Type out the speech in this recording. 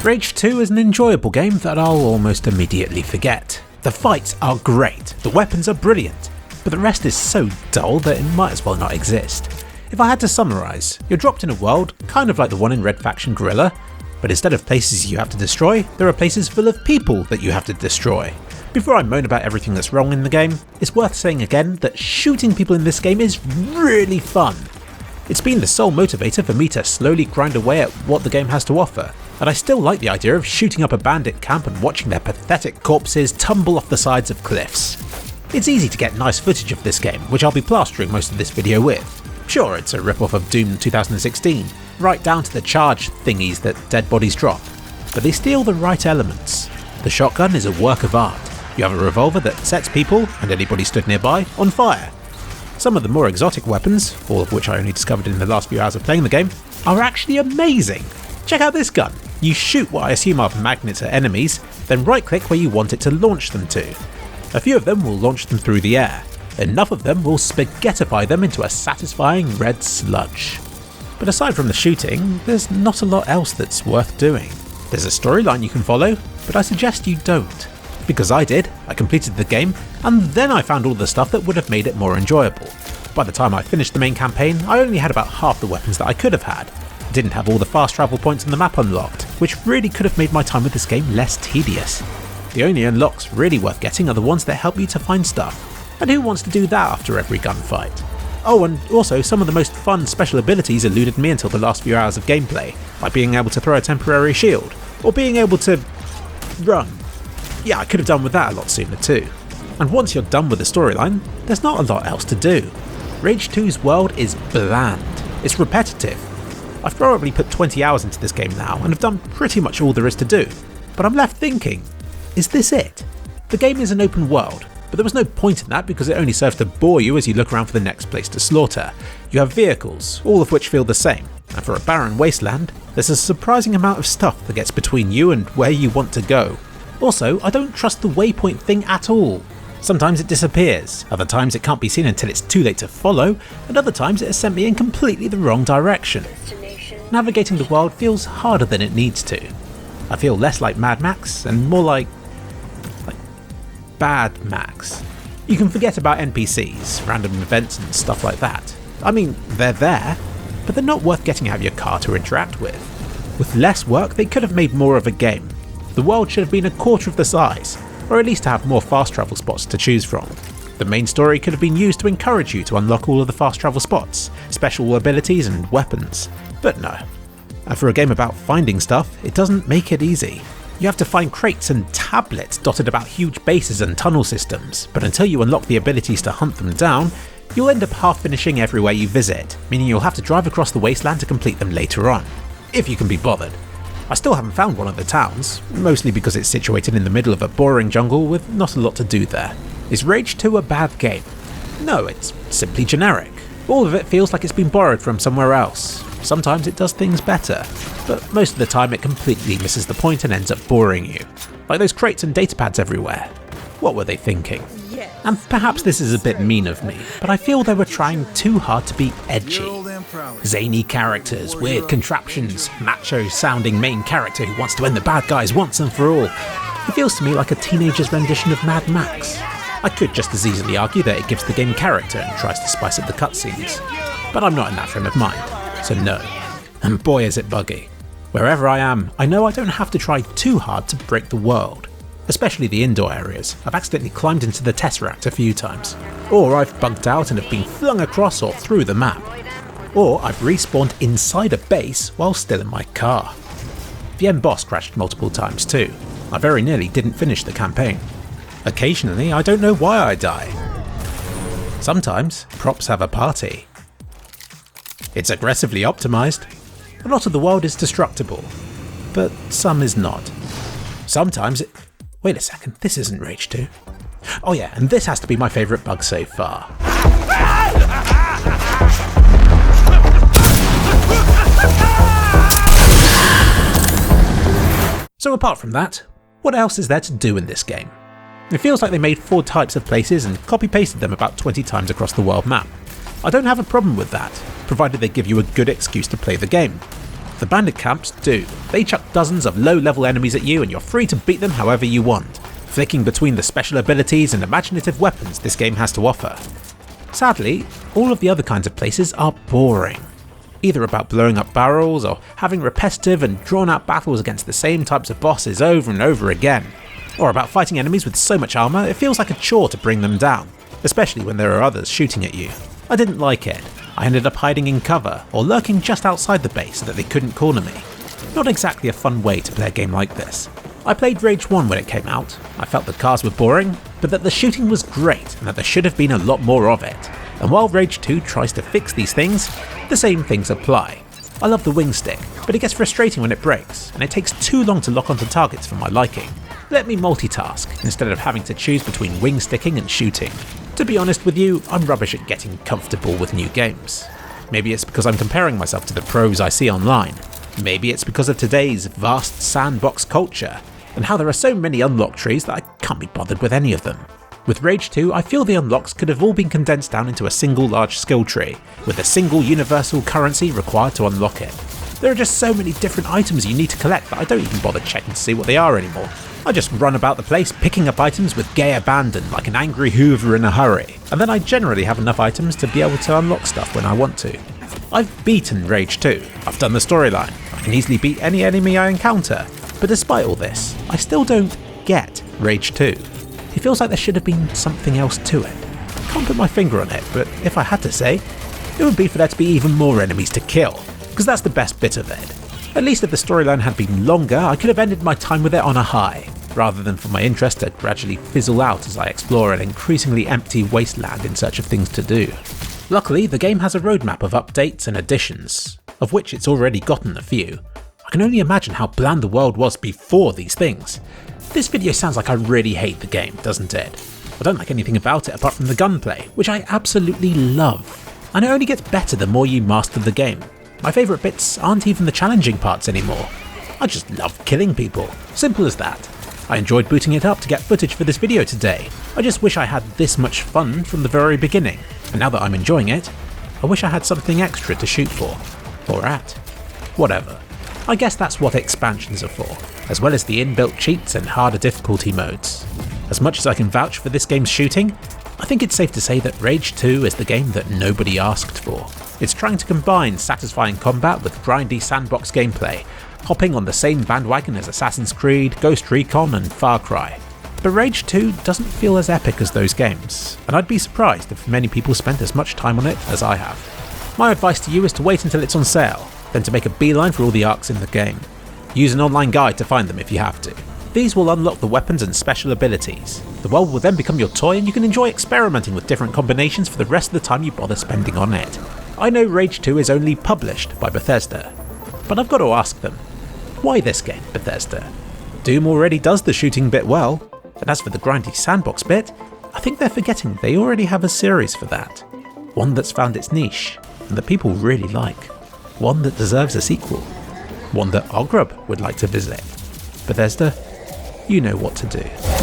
Rage 2 is an enjoyable game that I'll almost immediately forget. The fights are great, the weapons are brilliant, but the rest is so dull that it might as well not exist. If I had to summarise, you're dropped in a world kind of like the one in Red Faction Guerrilla, but instead of places you have to destroy, there are places full of people that you have to destroy. Before I moan about everything that's wrong in the game, it's worth saying again that shooting people in this game is really fun. It's been the sole motivator for me to slowly grind away at what the game has to offer, and I still like the idea of shooting up a bandit camp and watching their pathetic corpses tumble off the sides of cliffs. It's easy to get nice footage of this game, which I'll be plastering most of this video with. Sure, it's a rip-off of Doom 2016, right down to the charge thingies that dead bodies drop, but they steal the right elements. The shotgun is a work of art. You have a revolver that sets people, and anybody stood nearby, on fire. Some of the more exotic weapons, all of which I only discovered in the last few hours of playing the game, are actually amazing. Check out this gun. You shoot what I assume are magnets at enemies, then right click where you want it to launch them to. A few of them will launch them through the air. Enough of them will spaghettify them into a satisfying red sludge. But aside from the shooting, there's not a lot else that's worth doing. There's a storyline you can follow, but I suggest you don't. Because I did, I completed the game, and then I found all the stuff that would have made it more enjoyable. By the time I finished the main campaign, I only had about half the weapons that I could have had. I didn't have all the fast travel points on the map unlocked, which really could have made my time with this game less tedious. The only unlocks really worth getting are the ones that help you to find stuff, and who wants to do that after every gunfight? Oh, and also some of the most fun special abilities eluded me until the last few hours of gameplay, like being able to throw a temporary shield, or being able to run. Yeah, I could have done with that a lot sooner too. And once you're done with the storyline, there's not a lot else to do. Rage 2's world is bland. It's repetitive. I've probably put 20 hours into this game now and have done pretty much all there is to do. But I'm left thinking, is this it? The game is an open world, but there was no point in that because it only serves to bore you as you look around for the next place to slaughter. You have vehicles, all of which feel the same, and for a barren wasteland, there's a surprising amount of stuff that gets between you and where you want to go. Also, I don't trust the waypoint thing at all. Sometimes it disappears, other times it can't be seen until it's too late to follow, and other times it has sent me in completely the wrong direction. Navigating the world feels harder than it needs to. I feel less like Mad Max and more like Bad Max. You can forget about NPCs, random events and stuff like that. I mean, they're there, but they're not worth getting out of your car to interact with. With less work, they could have made more of a game. The world should have been a quarter of the size, or at least to have more fast travel spots to choose from. The main story could have been used to encourage you to unlock all of the fast travel spots, special abilities and weapons, but no. And for a game about finding stuff, it doesn't make it easy. You have to find crates and tablets dotted about huge bases and tunnel systems, but until you unlock the abilities to hunt them down, you'll end up half finishing everywhere you visit, meaning you'll have to drive across the wasteland to complete them later on, if you can be bothered. I still haven't found one of the towns, mostly because it's situated in the middle of a boring jungle with not a lot to do there. Is Rage 2 a bad game? No, it's simply generic. All of it feels like it's been borrowed from somewhere else. Sometimes it does things better, but most of the time it completely misses the point and ends up boring you. Like those crates and datapads everywhere. What were they thinking? And perhaps this is a bit mean of me, but I feel they were trying too hard to be edgy. Zany characters, weird contraptions, macho-sounding main character who wants to end the bad guys once and for all. It feels to me like a teenager's rendition of Mad Max. I could just as easily argue that it gives the game character and tries to spice up the cutscenes, but I'm not in that frame of mind, so no. And boy is it buggy. Wherever I am, I know I don't have to try too hard to break the world. Especially the indoor areas. I've accidentally climbed into the Tesseract a few times. Or I've bugged out and have been flung across or through the map. Or I've respawned inside a base while still in my car. The end boss crashed multiple times too. I very nearly didn't finish the campaign. Occasionally, I don't know why I die. Sometimes, props have a party. It's aggressively optimised. A lot of the world is destructible, but some is not. Sometimes it... Wait a second, this isn't Rage 2. Oh yeah, and this has to be my favourite bug so far. So apart from that, what else is there to do in this game? It feels like they made 4 types of places and copy-pasted them about 20 times across the world map. I don't have a problem with that, provided they give you a good excuse to play the game. The bandit camps do. They chuck dozens of low-level enemies at you and you're free to beat them however you want, flicking between the special abilities and imaginative weapons this game has to offer. Sadly, all of the other kinds of places are boring. Either about blowing up barrels or having repetitive and drawn-out battles against the same types of bosses over and over again, or about fighting enemies with so much armour it feels like a chore to bring them down, especially when there are others shooting at you. I didn't like it. I ended up hiding in cover or lurking just outside the base so that they couldn't corner me. Not exactly a fun way to play a game like this. I played Rage 1 when it came out. I felt the cars were boring, but that the shooting was great and that there should have been a lot more of it. And while Rage 2 tries to fix these things, the same things apply. I love the wing stick, but it gets frustrating when it breaks, and it takes too long to lock onto targets for my liking. Let me multitask, instead of having to choose between wing sticking and shooting. To be honest with you, I'm rubbish at getting comfortable with new games. Maybe it's because I'm comparing myself to the pros I see online. Maybe it's because of today's vast sandbox culture, and how there are so many unlock trees that I can't be bothered with any of them. With Rage 2, I feel the unlocks could have all been condensed down into a single large skill tree, with a single universal currency required to unlock it. There are just so many different items you need to collect that I don't even bother checking to see what they are anymore. I just run about the place picking up items with gay abandon like an angry Hoover in a hurry, and then I generally have enough items to be able to unlock stuff when I want to. I've beaten Rage 2, I've done the storyline, I can easily beat any enemy I encounter, but despite all this, I still don't get Rage 2. It feels like there should have been something else to it. I can't put my finger on it, but if I had to say, it would be for there to be even more enemies to kill, because that's the best bit of it. At least if the storyline had been longer, I could have ended my time with it on a high, rather than for my interest to gradually fizzle out as I explore an increasingly empty wasteland in search of things to do. Luckily, the game has a roadmap of updates and additions, of which it's already gotten a few. I can only imagine how bland the world was before these things. This video sounds like I really hate the game, doesn't it? I don't like anything about it apart from the gunplay, which I absolutely love. And it only gets better the more you master the game. My favourite bits aren't even the challenging parts anymore. I just love killing people. Simple as that. I enjoyed booting it up to get footage for this video today. I just wish I had this much fun from the very beginning. And now that I'm enjoying it, I wish I had something extra to shoot for. Or at. Whatever. I guess that's what expansions are for, as well as the inbuilt cheats and harder difficulty modes. As much as I can vouch for this game's shooting, I think it's safe to say that Rage 2 is the game that nobody asked for. It's trying to combine satisfying combat with grindy sandbox gameplay, hopping on the same bandwagon as Assassin's Creed, Ghost Recon and Far Cry. But Rage 2 doesn't feel as epic as those games, and I'd be surprised if many people spent as much time on it as I have. My advice to you is to wait until it's on sale, then to make a beeline for all the arcs in the game. Use an online guide to find them if you have to. These will unlock the weapons and special abilities. The world will then become your toy and you can enjoy experimenting with different combinations for the rest of the time you bother spending on it. I know Rage 2 is only published by Bethesda, but I've got to ask them, why this game, Bethesda? Doom already does the shooting bit well, and as for the grindy sandbox bit, I think they're forgetting they already have a series for that. One that's found its niche, and that people really like. One that deserves a sequel. One that Ogrub would like to visit. Bethesda, you know what to do.